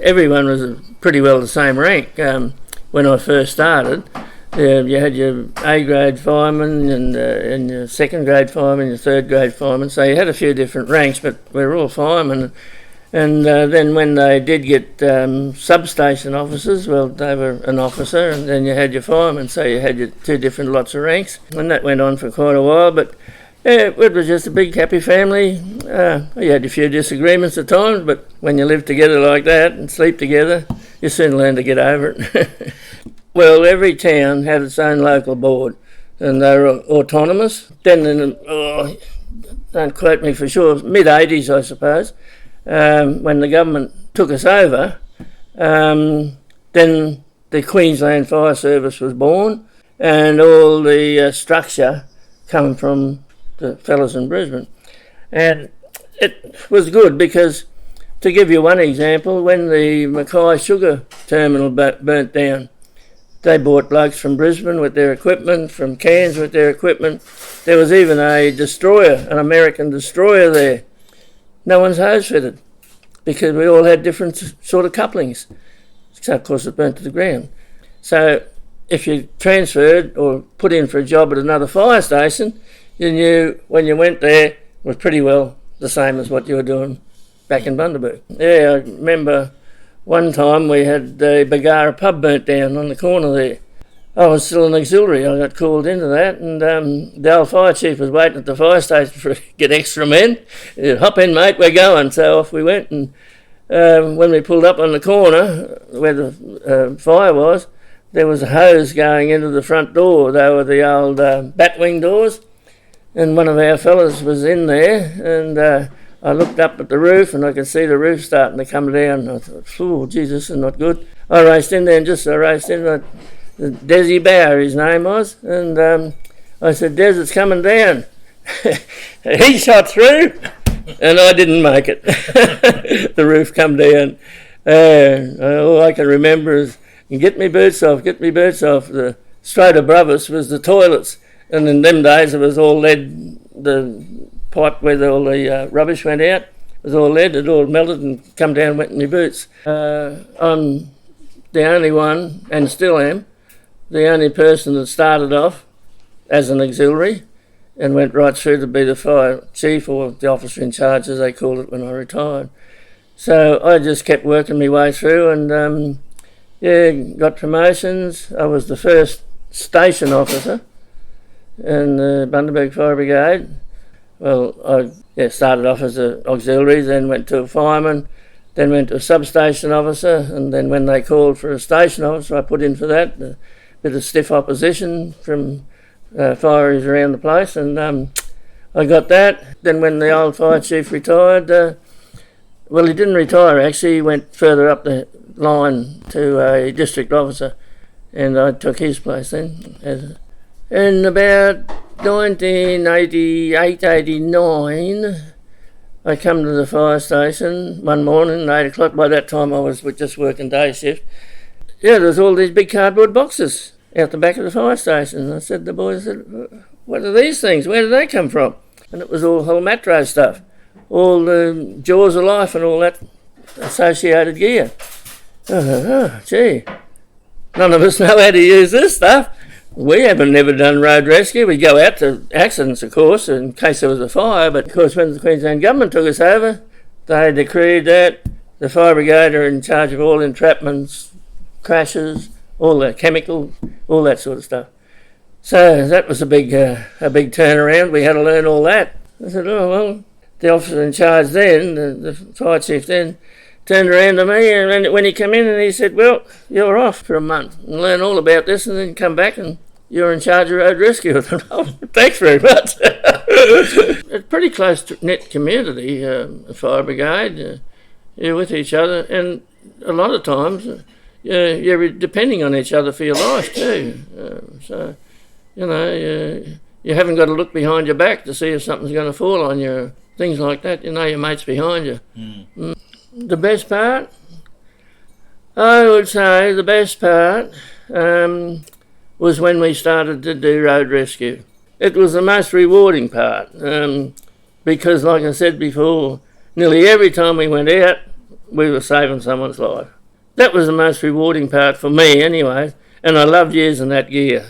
Everyone was pretty well the same rank when I first started. You had your A-grade fireman and your second-grade fireman, your third-grade fireman. So you had a few different ranks, but we were all firemen. And then when they did get substation officers, well, they were an officer, and then you had your fireman. So you had your two different lots of ranks, and that went on for quite a while. But yeah, it was just a big, happy family. You had a few disagreements at times, but when you live together like that and sleep together, you soon learn to get over it. Well, every town had its own local board, and they were autonomous. Then, don't quote me for sure, mid-80s, I suppose, when the government took us over, then the Queensland Fire Service was born, and all the structure come from the fellas in Brisbane. And it was good because, to give you one example, when the Mackay Sugar Terminal burnt down, they brought blokes from Brisbane with their equipment, from Cairns with their equipment. There was even a destroyer, an American destroyer there. No one's hose fitted because we all had different sort of couplings. So, of course, it burnt to the ground. So if you transferred or put in for a job at another fire station, you knew when you went there it was pretty well the same as what you were doing back in Bundaberg. Yeah, I remember one time we had the Bagara pub burnt down on the corner there. I was still an auxiliary. I got called into that, and the old fire chief was waiting at the fire station to get extra men. Hop in, mate, we're going. So off we went, and when we pulled up on the corner where the fire was, there was a hose going into the front door. They were the old batwing doors, and one of our fellas was in there, and I looked up at the roof and I could see the roof starting to come down. I thought, oh, geez, this is not good. I raced in there and Desi Bauer, his name was, and I said, Des, it's coming down. He shot through and I didn't make it. The roof come down. All I can remember is, get me boots off. The straight above us was the toilets, and in them days it was all lead, the pipe where all the rubbish went out, it was all lead, it all melted and come down, went in my boots. I'm the only one, and still am, the only person that started off as an auxiliary and went right through to be the fire chief, or the officer in charge as they called it when I retired. So I just kept working my way through and got promotions. I was the first station officer in the Bundaberg Fire Brigade. Well, I started off as an auxiliary, then went to a fireman, then went to a substation officer, and then when they called for a station officer, I put in for that. A bit of stiff opposition from fireys around the place, and I got that. Then when the old fire chief retired, well, he didn't retire actually, he went further up the line to a district officer, and I took his place then. In about 1988, 89, I come to the fire station one morning, 8 o'clock. By that time I was just working day shift. Yeah, there's all these big cardboard boxes out the back of the fire station. I said to the boys, what are these things? Where did they come from? And it was all Halmatro stuff, all the Jaws of Life and all that associated gear. Gee, none of us know how to use this stuff. We haven't never done road rescue. We go out to accidents, of course, in case there was a fire, but of course when the Queensland government took us over, they decreed that the fire brigade are in charge of all entrapments, crashes, all that chemical, all that sort of stuff. So that was a big turnaround. We had to learn all that. I said, oh, well, the officer in charge then, the fire chief then, turned around to me, and when he came in and he said, well, you're off for a month and learn all about this and then come back and you're in charge of road rescue. I thought, oh, thanks very much. It's a pretty close-knit community, a fire brigade. You're with each other, and a lot of times you're depending on each other for your life too. So, you haven't got to look behind your back to see if something's going to fall on you, things like that. You know your mate's behind you. The best part? I would say the best part was when we started to do road rescue. It was the most rewarding part because, like I said before, nearly every time we went out, we were saving someone's life. That was the most rewarding part for me anyway, and I loved using that gear.